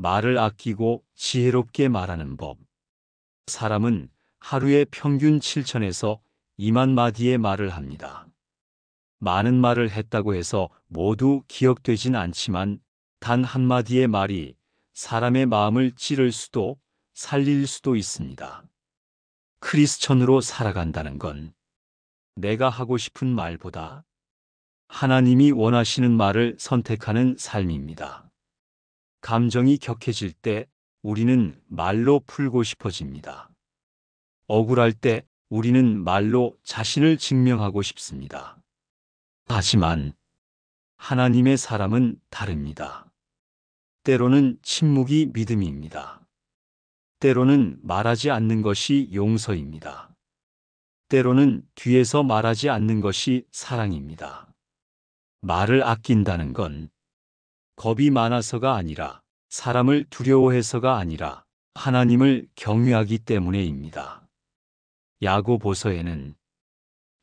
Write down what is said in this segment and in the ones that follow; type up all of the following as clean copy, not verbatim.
말을 아끼고 지혜롭게 말하는 법. 사람은 하루에 평균 7천에서 2만 마디의 말을 합니다. 많은 말을 했다고 해서 모두 기억되진 않지만 단 한마디의 말이 사람의 마음을 찌를 수도 살릴 수도 있습니다. 크리스천으로 살아간다는 건 내가 하고 싶은 말보다 하나님이 원하시는 말을 선택하는 삶입니다. 감정이 격해질 때 우리는 말로 풀고 싶어집니다. 억울할 때 우리는 말로 자신을 증명하고 싶습니다. 하지만 하나님의 사람은 다릅니다. 때로는 침묵이 믿음입니다. 때로는 말하지 않는 것이 용서입니다. 때로는 뒤에서 말하지 않는 것이 사랑입니다. 말을 아낀다는 건 겁이 많아서가 아니라 사람을 두려워해서가 아니라 하나님을 경외하기 때문에입니다. 야고보서에는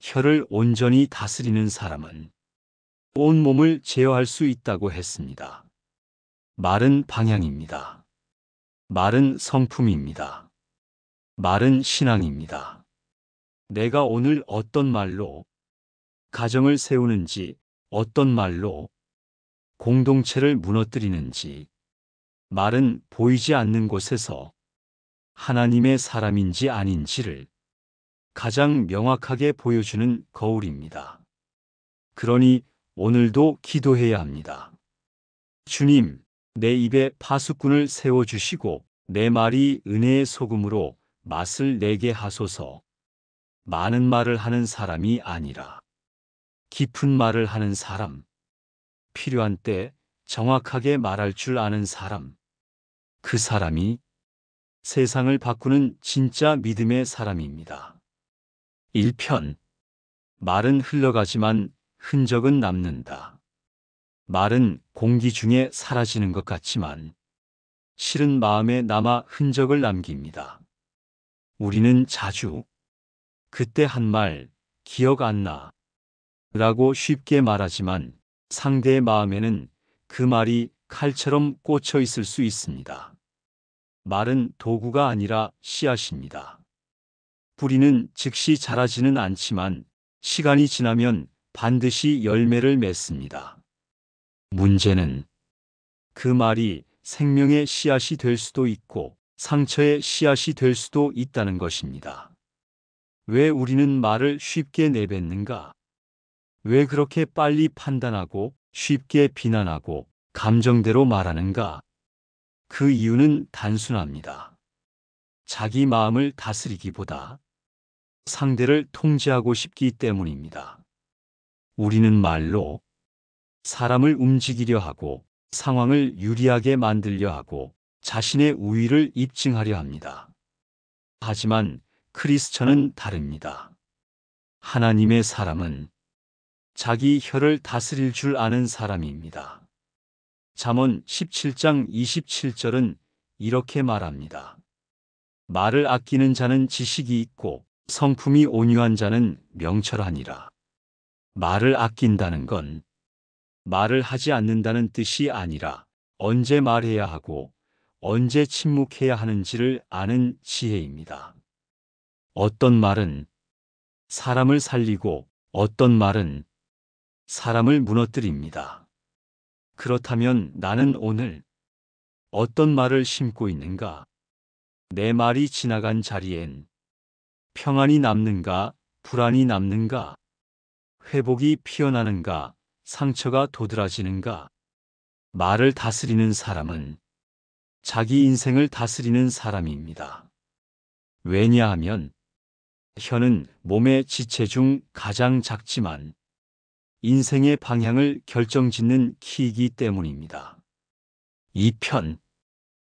혀를 온전히 다스리는 사람은 온 몸을 제어할 수 있다고 했습니다. 말은 방향입니다. 말은 성품입니다. 말은 신앙입니다. 내가 오늘 어떤 말로 가정을 세우는지, 어떤 말로 공동체를 무너뜨리는지, 말은 보이지 않는 곳에서 하나님의 사람인지 아닌지를 가장 명확하게 보여주는 거울입니다. 그러니 오늘도 기도해야 합니다. 주님, 내 입에 파수꾼을 세워주시고 내 말이 은혜의 소금으로 맛을 내게 하소서. 많은 말을 하는 사람이 아니라 깊은 말을 하는 사람, 필요한 때 정확하게 말할 줄 아는 사람, 그 사람이 세상을 바꾸는 진짜 믿음의 사람입니다. 1편. 말은 흘러가지만 흔적은 남는다. 말은 공기 중에 사라지는 것 같지만 실은 마음에 남아 흔적을 남깁니다. 우리는 자주 그때 한 말 기억 안 나 라고 쉽게 말하지만 상대의 마음에는 그 말이 칼처럼 꽂혀 있을 수 있습니다. 말은 도구가 아니라 씨앗입니다. 뿌리는 즉시 자라지는 않지만 시간이 지나면 반드시 열매를 맺습니다. 문제는 그 말이 생명의 씨앗이 될 수도 있고 상처의 씨앗이 될 수도 있다는 것입니다. 왜 우리는 말을 쉽게 내뱉는가? 왜 그렇게 빨리 판단하고 쉽게 비난하고 감정대로 말하는가? 그 이유는 단순합니다. 자기 마음을 다스리기보다 상대를 통제하고 싶기 때문입니다. 우리는 말로 사람을 움직이려 하고 상황을 유리하게 만들려 하고 자신의 우위를 입증하려 합니다. 하지만 크리스천은 다릅니다. 하나님의 사람은 자기 혀를 다스릴 줄 아는 사람입니다. 잠언 17장 27절은 이렇게 말합니다. 말을 아끼는 자는 지식이 있고 성품이 온유한 자는 명철하니라. 말을 아낀다는 건 말을 하지 않는다는 뜻이 아니라 언제 말해야 하고 언제 침묵해야 하는지를 아는 지혜입니다. 어떤 말은 사람을 살리고 어떤 말은 사람을 무너뜨립니다. 그렇다면 나는 오늘 어떤 말을 심고 있는가? 내 말이 지나간 자리엔 평안이 남는가? 불안이 남는가? 회복이 피어나는가? 상처가 도드라지는가? 말을 다스리는 사람은 자기 인생을 다스리는 사람입니다. 왜냐하면 혀는 몸의 지체 중 가장 작지만 인생의 방향을 결정짓는 키이기 때문입니다. 2편.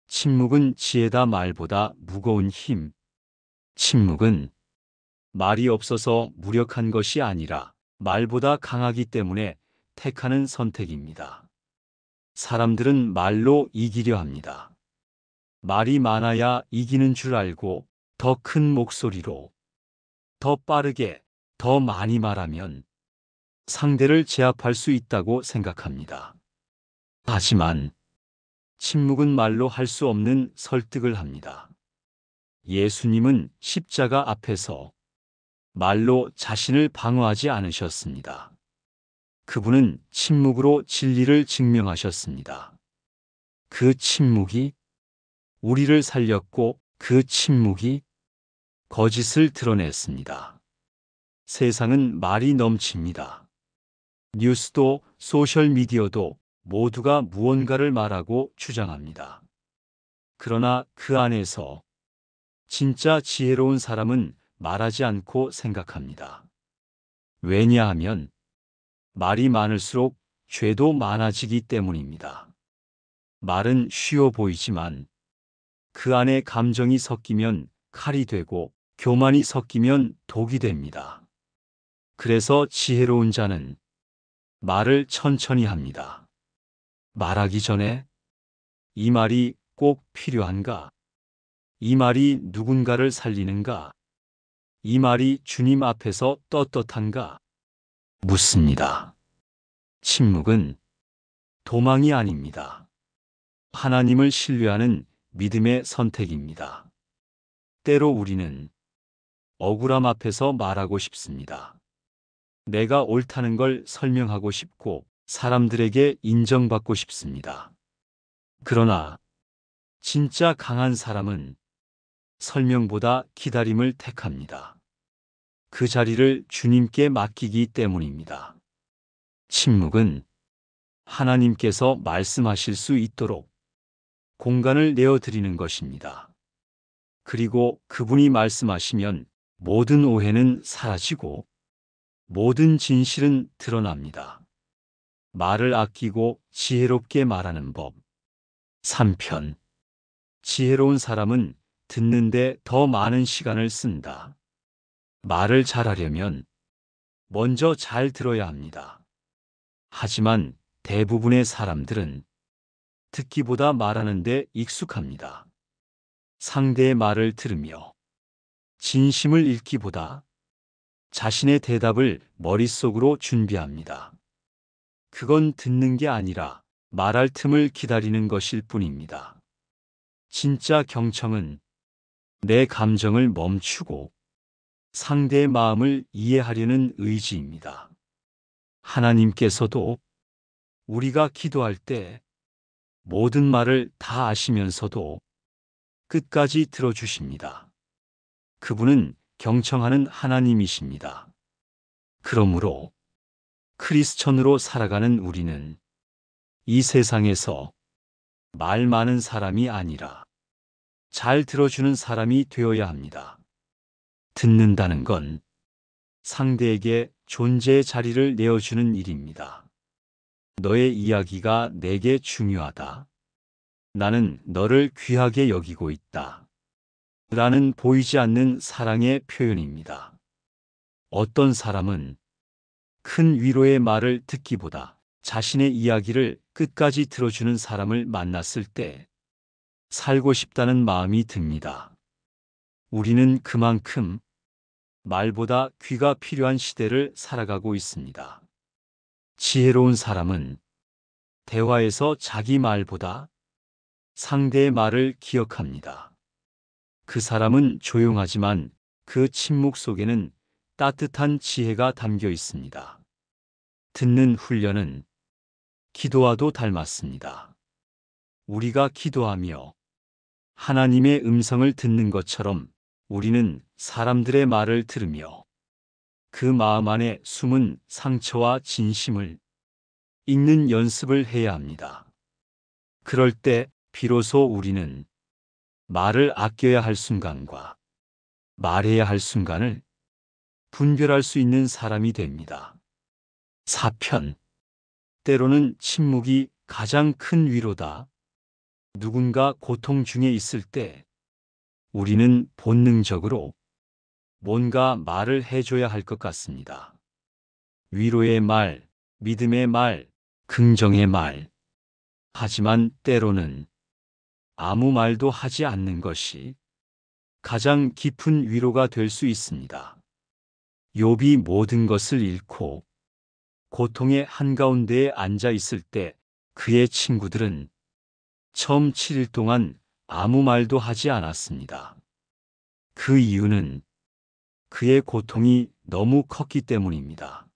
침묵은 지혜다. 말보다 무거운 힘. 침묵은 말이 없어서 무력한 것이 아니라 말보다 강하기 때문에 택하는 선택입니다. 사람들은 말로 이기려 합니다. 말이 많아야 이기는 줄 알고 더 큰 목소리로, 더 빠르게, 더 많이 말하면 상대를 제압할 수 있다고 생각합니다. 하지만 침묵은 말로 할 수 없는 설득을 합니다. 예수님은 십자가 앞에서 말로 자신을 방어하지 않으셨습니다. 그분은 침묵으로 진리를 증명하셨습니다. 그 침묵이 우리를 살렸고 그 침묵이 거짓을 드러냈습니다. 세상은 말이 넘칩니다. 뉴스도 소셜미디어도 모두가 무언가를 말하고 주장합니다. 그러나 그 안에서 진짜 지혜로운 사람은 말하지 않고 생각합니다. 왜냐하면 말이 많을수록 죄도 많아지기 때문입니다. 말은 쉬워 보이지만 그 안에 감정이 섞이면 칼이 되고 교만이 섞이면 독이 됩니다. 그래서 지혜로운 자는 말을 천천히 합니다. 말하기 전에 이 말이 꼭 필요한가? 이 말이 누군가를 살리는가? 이 말이 주님 앞에서 떳떳한가? 묻습니다. 침묵은 도망이 아닙니다. 하나님을 신뢰하는 믿음의 선택입니다. 때로 우리는 억울함 앞에서 말하고 싶습니다. 내가 옳다는 걸 설명하고 싶고 사람들에게 인정받고 싶습니다. 그러나 진짜 강한 사람은 설명보다 기다림을 택합니다. 그 자리를 주님께 맡기기 때문입니다. 침묵은 하나님께서 말씀하실 수 있도록 공간을 내어드리는 것입니다. 그리고 그분이 말씀하시면 모든 오해는 사라지고 모든 진실은 드러납니다. 말을 아끼고 지혜롭게 말하는 법. 3편. 지혜로운 사람은 듣는데 더 많은 시간을 쓴다. 말을 잘하려면 먼저 잘 들어야 합니다. 하지만 대부분의 사람들은 듣기보다 말하는 데 익숙합니다. 상대의 말을 들으며 진심을 읽기보다 자신의 대답을 머릿속으로 준비합니다. 그건 듣는 게 아니라 말할 틈을 기다리는 것일 뿐입니다. 진짜 경청은 내 감정을 멈추고 상대의 마음을 이해하려는 의지입니다. 하나님께서도 우리가 기도할 때 모든 말을 다 아시면서도 끝까지 들어주십니다. 그분은 경청하는 하나님이십니다. 그러므로 크리스천으로 살아가는 우리는 이 세상에서 말 많은 사람이 아니라 잘 들어주는 사람이 되어야 합니다. 듣는다는 건 상대에게 존재의 자리를 내어주는 일입니다. 너의 이야기가 내게 중요하다. 나는 너를 귀하게 여기고 있다. 라는 보이지 않는 사랑의 표현입니다. 어떤 사람은 큰 위로의 말을 듣기보다 자신의 이야기를 끝까지 들어주는 사람을 만났을 때 살고 싶다는 마음이 듭니다. 우리는 그만큼 말보다 귀가 필요한 시대를 살아가고 있습니다. 지혜로운 사람은 대화에서 자기 말보다 상대의 말을 기억합니다. 그 사람은 조용하지만 그 침묵 속에는 따뜻한 지혜가 담겨 있습니다. 듣는 훈련은 기도와도 닮았습니다. 우리가 기도하며 하나님의 음성을 듣는 것처럼 우리는 사람들의 말을 들으며 그 마음 안에 숨은 상처와 진심을 읽는 연습을 해야 합니다. 그럴 때 비로소 우리는 말을 아껴야 할 순간과 말해야 할 순간을 분별할 수 있는 사람이 됩니다. 4편. 때로는 침묵이 가장 큰 위로다. 누군가 고통 중에 있을 때 우리는 본능적으로 뭔가 말을 해줘야 할 것 같습니다. 위로의 말, 믿음의 말, 긍정의 말. 하지만 때로는 아무 말도 하지 않는 것이 가장 깊은 위로가 될 수 있습니다. 욥이 모든 것을 잃고 고통의 한가운데에 앉아 있을 때 그의 친구들은 처음 7일 동안 아무 말도 하지 않았습니다. 그 이유는 그의 고통이 너무 컸기 때문입니다.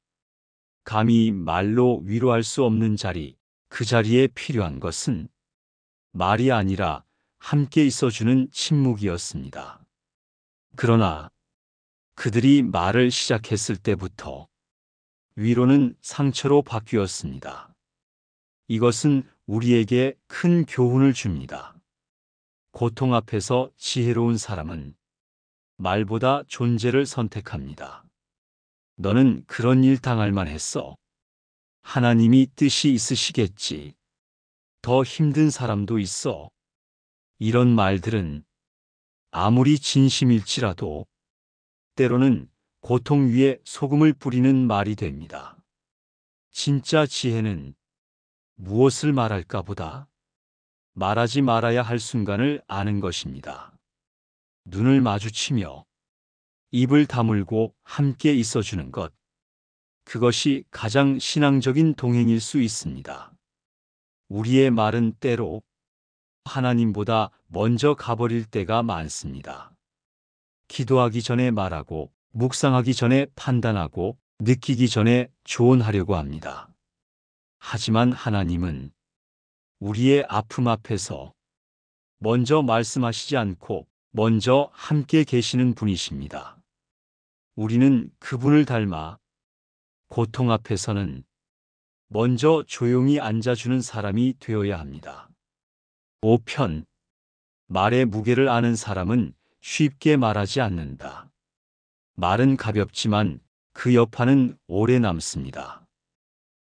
감히 말로 위로할 수 없는 자리, 그 자리에 필요한 것은 말이 아니라 함께 있어주는 침묵이었습니다. 그러나 그들이 말을 시작했을 때부터 위로는 상처로 바뀌었습니다. 이것은 우리에게 큰 교훈을 줍니다. 고통 앞에서 지혜로운 사람은 말보다 존재를 선택합니다. 너는 그런 일 당할 만했어. 하나님이 뜻이 있으시겠지. 더 힘든 사람도 있어. 이런 말들은 아무리 진심일지라도 때로는 고통 위에 소금을 뿌리는 말이 됩니다. 진짜 지혜는 무엇을 말할까 보다 말하지 말아야 할 순간을 아는 것입니다. 눈을 마주치며 입을 다물고 함께 있어주는 것. 그것이 가장 신앙적인 동행일 수 있습니다. 우리의 말은 때로 하나님보다 먼저 가버릴 때가 많습니다. 기도하기 전에 말하고, 묵상하기 전에 판단하고, 느끼기 전에 조언하려고 합니다. 하지만 하나님은 우리의 아픔 앞에서 먼저 말씀하시지 않고 먼저 함께 계시는 분이십니다. 우리는 그분을 닮아 고통 앞에서는 먼저 조용히 앉아주는 사람이 되어야 합니다. 5편. 말의 무게를 아는 사람은 쉽게 말하지 않는다. 말은 가볍지만 그 여파는 오래 남습니다.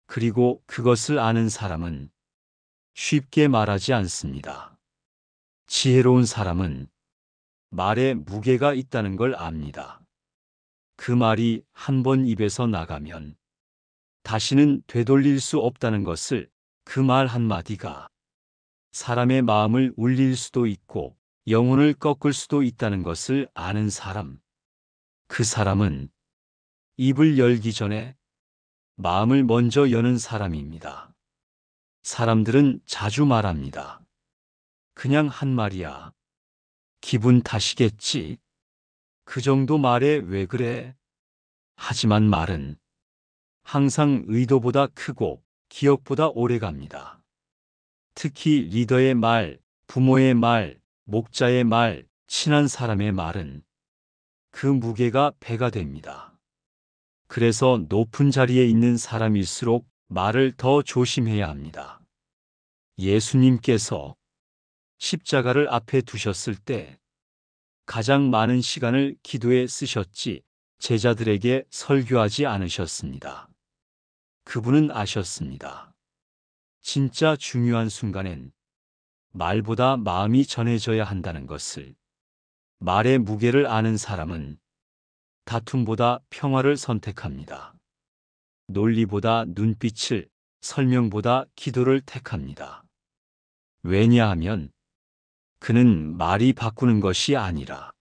그리고 그것을 아는 사람은 쉽게 말하지 않습니다. 지혜로운 사람은 말에 무게가 있다는 걸 압니다. 그 말이 한 번 입에서 나가면 다시는 되돌릴 수 없다는 것을, 그 말 한마디가 사람의 마음을 울릴 수도 있고 영혼을 꺾을 수도 있다는 것을 아는 사람. 그 사람은 입을 열기 전에 마음을 먼저 여는 사람입니다. 사람들은 자주 말합니다. 그냥 한 말이야. 기분 탓이겠지. 그 정도 말에 왜 그래? 하지만 말은 항상 의도보다 크고 기억보다 오래 갑니다. 특히 리더의 말, 부모의 말, 목자의 말, 친한 사람의 말은 그 무게가 배가 됩니다. 그래서 높은 자리에 있는 사람일수록 말을 더 조심해야 합니다. 예수님께서 십자가를 앞에 두셨을 때 가장 많은 시간을 기도에 쓰셨지 제자들에게 설교하지 않으셨습니다. 그분은 아셨습니다. 진짜 중요한 순간엔 말보다 마음이 전해져야 한다는 것을. 말의 무게를 아는 사람은 다툼보다 평화를 선택합니다. 논리보다 눈빛을, 설명보다 기도를 택합니다. 왜냐하면 그는 말이 바꾸는 것이 아니라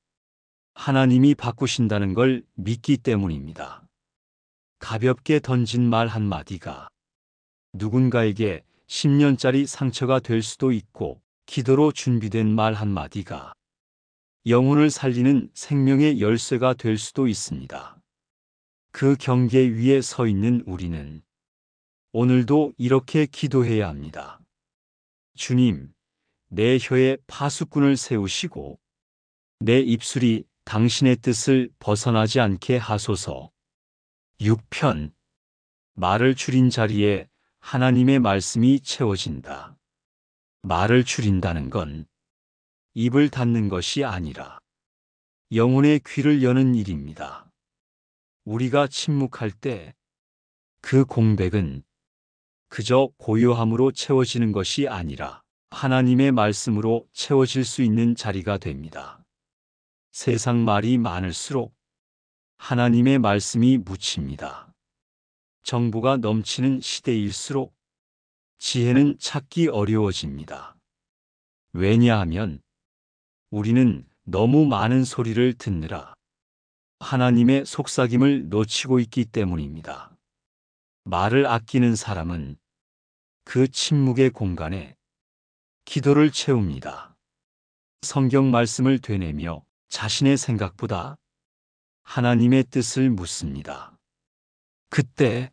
하나님이 바꾸신다는 걸 믿기 때문입니다. 가볍게 던진 말 한마디가 누군가에게 10년짜리 상처가 될 수도 있고, 기도로 준비된 말 한마디가 영혼을 살리는 생명의 열쇠가 될 수도 있습니다. 그 경계 위에 서 있는 우리는 오늘도 이렇게 기도해야 합니다. 주님, 내 혀에 파수꾼을 세우시고 내 입술이 당신의 뜻을 벗어나지 않게 하소서. 6편. 말을 줄인 자리에 하나님의 말씀이 채워진다. 말을 줄인다는 건 입을 닫는 것이 아니라 영혼의 귀를 여는 일입니다. 우리가 침묵할 때 그 공백은 그저 고요함으로 채워지는 것이 아니라 하나님의 말씀으로 채워질 수 있는 자리가 됩니다. 세상 말이 많을수록 하나님의 말씀이 묻힙니다. 정보가 넘치는 시대일수록 지혜는 찾기 어려워집니다. 왜냐하면 우리는 너무 많은 소리를 듣느라 하나님의 속삭임을 놓치고 있기 때문입니다. 말을 아끼는 사람은 그 침묵의 공간에 기도를 채웁니다. 성경 말씀을 되뇌며 자신의 생각보다 하나님의 뜻을 묻습니다. 그때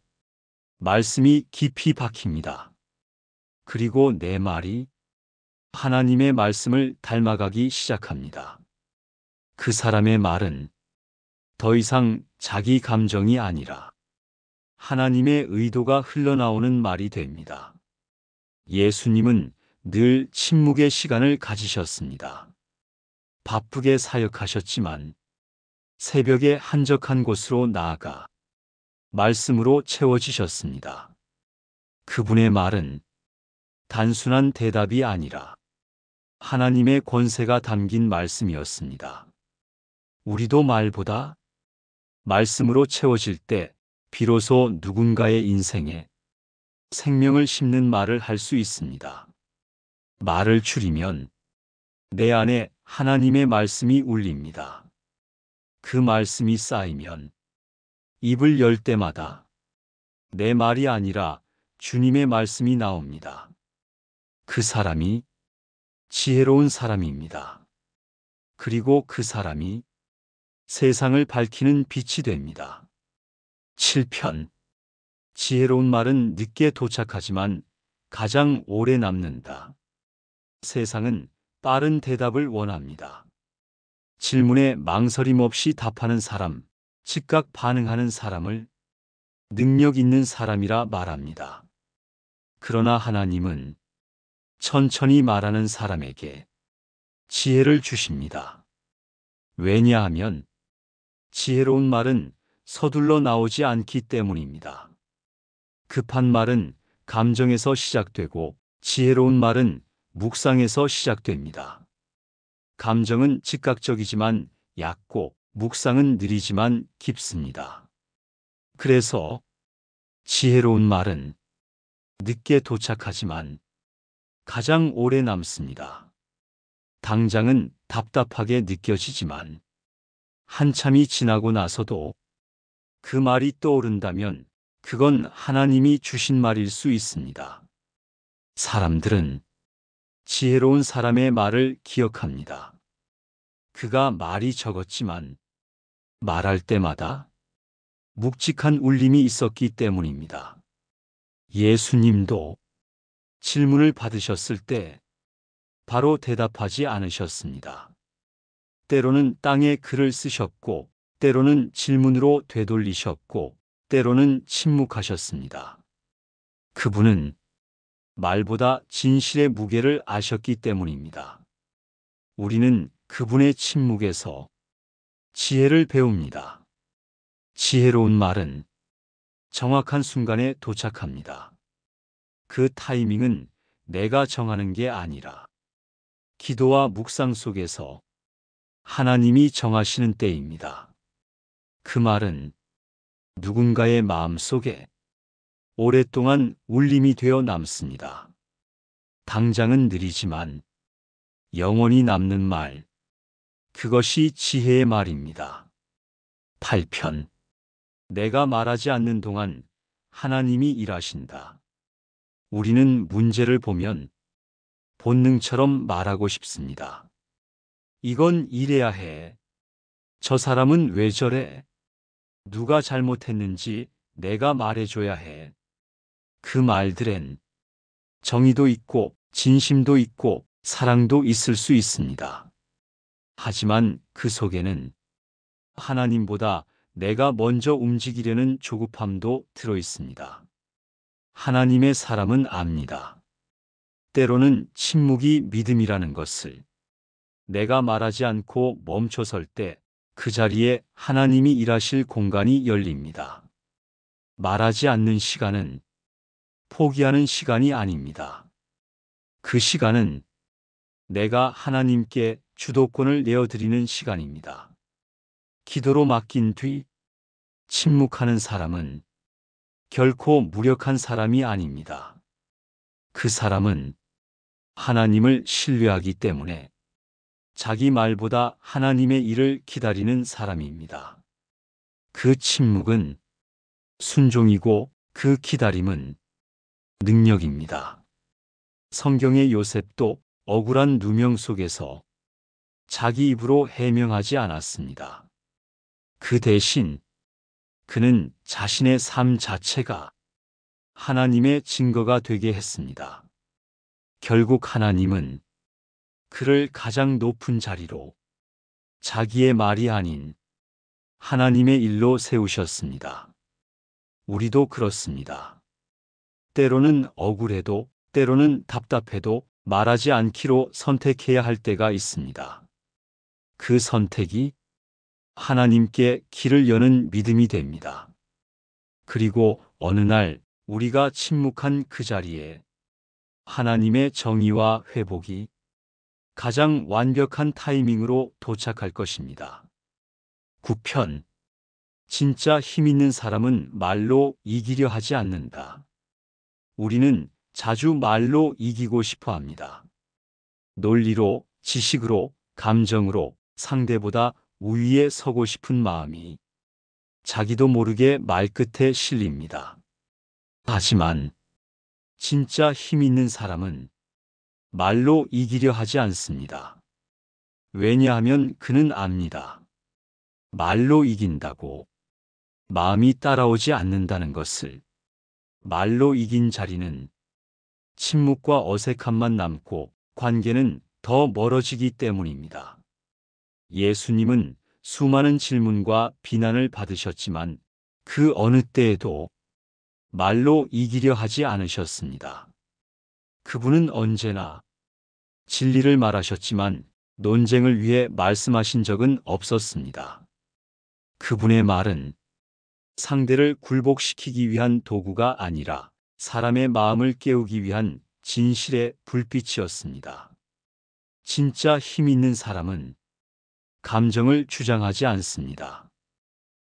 말씀이 깊이 박힙니다. 그리고 내 말이 하나님의 말씀을 닮아가기 시작합니다. 그 사람의 말은 더 이상 자기 감정이 아니라 하나님의 의도가 흘러나오는 말이 됩니다. 예수님은 늘 침묵의 시간을 가지셨습니다. 바쁘게 사역하셨지만 새벽에 한적한 곳으로 나아가 말씀으로 채워지셨습니다. 그분의 말은 단순한 대답이 아니라 하나님의 권세가 담긴 말씀이었습니다. 우리도 말보다 말씀으로 채워질 때 비로소 누군가의 인생에 생명을 심는 말을 할 수 있습니다. 말을 줄이면 내 안에 하나님의 말씀이 울립니다. 그 말씀이 쌓이면 입을 열 때마다 내 말이 아니라 주님의 말씀이 나옵니다. 그 사람이 지혜로운 사람입니다. 그리고 그 사람이 세상을 밝히는 빛이 됩니다. 7편. 지혜로운 말은 늦게 도착하지만 가장 오래 남는다. 세상은 빠른 대답을 원합니다. 질문에 망설임 없이 답하는 사람, 즉각 반응하는 사람을 능력 있는 사람이라 말합니다. 그러나 하나님은 천천히 말하는 사람에게 지혜를 주십니다. 왜냐하면 지혜로운 말은 서둘러 나오지 않기 때문입니다. 급한 말은 감정에서 시작되고 지혜로운 말은 묵상에서 시작됩니다. 감정은 즉각적이지만 얕고 묵상은 느리지만 깊습니다. 그래서 지혜로운 말은 늦게 도착하지만 가장 오래 남습니다. 당장은 답답하게 느껴지지만 한참이 지나고 나서도 그 말이 떠오른다면 그건 하나님이 주신 말일 수 있습니다. 사람들은 지혜로운 사람의 말을 기억합니다. 그가 말이 적었지만 말할 때마다 묵직한 울림이 있었기 때문입니다. 예수님도 질문을 받으셨을 때 바로 대답하지 않으셨습니다. 때로는 땅에 글을 쓰셨고, 때로는 질문으로 되돌리셨고, 때로는 침묵하셨습니다. 그분은 말보다 진실의 무게를 아셨기 때문입니다. 우리는 그분의 침묵에서 지혜를 배웁니다. 지혜로운 말은 정확한 순간에 도착합니다. 그 타이밍은 내가 정하는 게 아니라 기도와 묵상 속에서 하나님이 정하시는 때입니다. 그 말은 누군가의 마음 속에 오랫동안 울림이 되어 남습니다. 당장은 느리지만 영원히 남는 말, 그것이 지혜의 말입니다. 8편. 내가 말하지 않는 동안 하나님이 일하신다. 우리는 문제를 보면 본능처럼 말하고 싶습니다. 이건 이래야 해. 저 사람은 왜 저래? 누가 잘못했는지 내가 말해줘야 해. 그 말들엔 정의도 있고 진심도 있고 사랑도 있을 수 있습니다. 하지만 그 속에는 하나님보다 내가 먼저 움직이려는 조급함도 들어 있습니다. 하나님의 사람은 압니다. 때로는 침묵이 믿음이라는 것을. 내가 말하지 않고 멈춰설 때 그 자리에 하나님이 일하실 공간이 열립니다. 말하지 않는 시간은 포기하는 시간이 아닙니다. 그 시간은 내가 하나님께 주도권을 내어드리는 시간입니다. 기도로 맡긴 뒤 침묵하는 사람은 결코 무력한 사람이 아닙니다. 그 사람은 하나님을 신뢰하기 때문에 자기 말보다 하나님의 일을 기다리는 사람입니다. 그 침묵은 순종이고 그 기다림은 능력입니다. 성경의 요셉도 억울한 누명 속에서 자기 입으로 해명하지 않았습니다. 그 대신 그는 자신의 삶 자체가 하나님의 증거가 되게 했습니다. 결국 하나님은 그를 가장 높은 자리로 자기의 말이 아닌 하나님의 일로 세우셨습니다. 우리도 그렇습니다. 때로는 억울해도 때로는 답답해도 말하지 않기로 선택해야 할 때가 있습니다. 그 선택이 하나님께 길을 여는 믿음이 됩니다. 그리고 어느 날 우리가 침묵한 그 자리에 하나님의 정의와 회복이 가장 완벽한 타이밍으로 도착할 것입니다. 9편. 진짜 힘 있는 사람은 말로 이기려 하지 않는다. 우리는 자주 말로 이기고 싶어 합니다. 논리로, 지식으로, 감정으로 상대보다 우위에 서고 싶은 마음이 자기도 모르게 말끝에 실립니다. 하지만 진짜 힘 있는 사람은 말로 이기려 하지 않습니다. 왜냐하면 그는 압니다. 말로 이긴다고 마음이 따라오지 않는다는 것을. 말로 이긴 자리는 침묵과 어색함만 남고 관계는 더 멀어지기 때문입니다. 예수님은 수많은 질문과 비난을 받으셨지만 그 어느 때에도 말로 이기려 하지 않으셨습니다. 그분은 언제나 진리를 말하셨지만 논쟁을 위해 말씀하신 적은 없었습니다. 그분의 말은 상대를 굴복시키기 위한 도구가 아니라 사람의 마음을 깨우기 위한 진실의 불빛이었습니다. 진짜 힘 있는 사람은 감정을 주장하지 않습니다.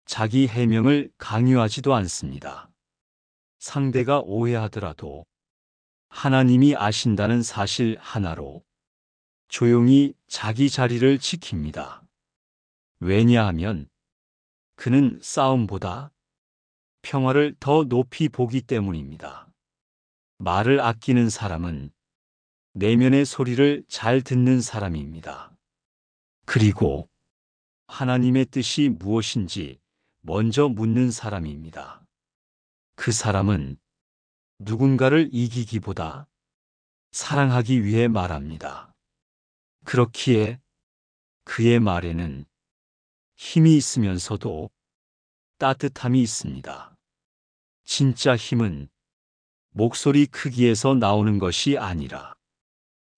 자기 해명을 강요하지도 않습니다. 상대가 오해하더라도 하나님이 아신다는 사실 하나로 조용히 자기 자리를 지킵니다. 왜냐하면 그는 싸움보다 평화를 더 높이 보기 때문입니다. 말을 아끼는 사람은 내면의 소리를 잘 듣는 사람입니다. 그리고 하나님의 뜻이 무엇인지 먼저 묻는 사람입니다. 그 사람은 누군가를 이기기보다 사랑하기 위해 말합니다. 그렇기에 그의 말에는 힘이 있으면서도 따뜻함이 있습니다. 진짜 힘은 목소리 크기에서 나오는 것이 아니라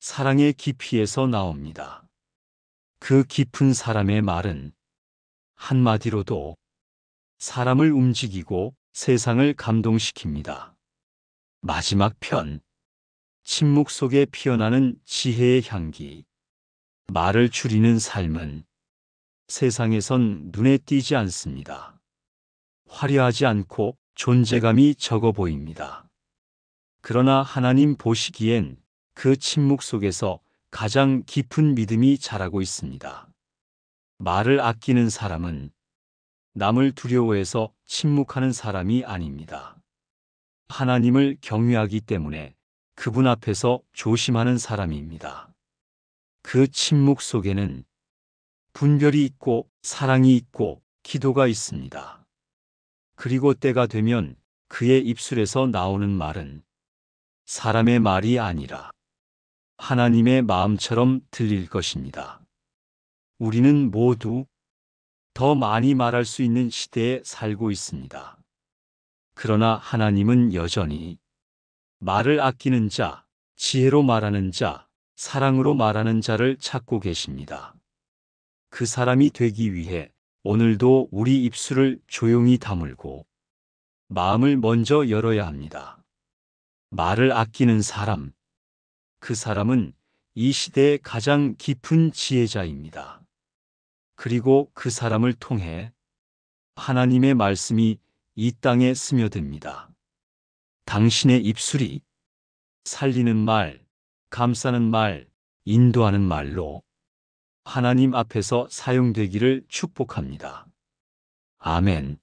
사랑의 깊이에서 나옵니다. 그 깊은 사람의 말은 한마디로도 사람을 움직이고 세상을 감동시킵니다. 마지막 편. 침묵 속에 피어나는 지혜의 향기. 말을 줄이는 삶은 세상에선 눈에 띄지 않습니다. 화려하지 않고 존재감이 적어 보입니다. 그러나 하나님 보시기엔 그 침묵 속에서 가장 깊은 믿음이 자라고 있습니다. 말을 아끼는 사람은 남을 두려워해서 침묵하는 사람이 아닙니다. 하나님을 경외하기 때문에 그분 앞에서 조심하는 사람입니다. 그 침묵 속에는 분별이 있고 사랑이 있고 기도가 있습니다. 그리고 때가 되면 그의 입술에서 나오는 말은 사람의 말이 아니라 하나님의 마음처럼 들릴 것입니다. 우리는 모두 더 많이 말할 수 있는 시대에 살고 있습니다. 그러나 하나님은 여전히 말을 아끼는 자, 지혜로 말하는 자, 사랑으로 말하는 자를 찾고 계십니다. 그 사람이 되기 위해 오늘도 우리 입술을 조용히 다물고 마음을 먼저 열어야 합니다. 말을 아끼는 사람, 그 사람은 이 시대의 가장 깊은 지혜자입니다. 그리고 그 사람을 통해 하나님의 말씀이 이 땅에 스며듭니다. 당신의 입술이 살리는 말, 감싸는 말, 인도하는 말로 하나님 앞에서 사용되기를 축복합니다. 아멘.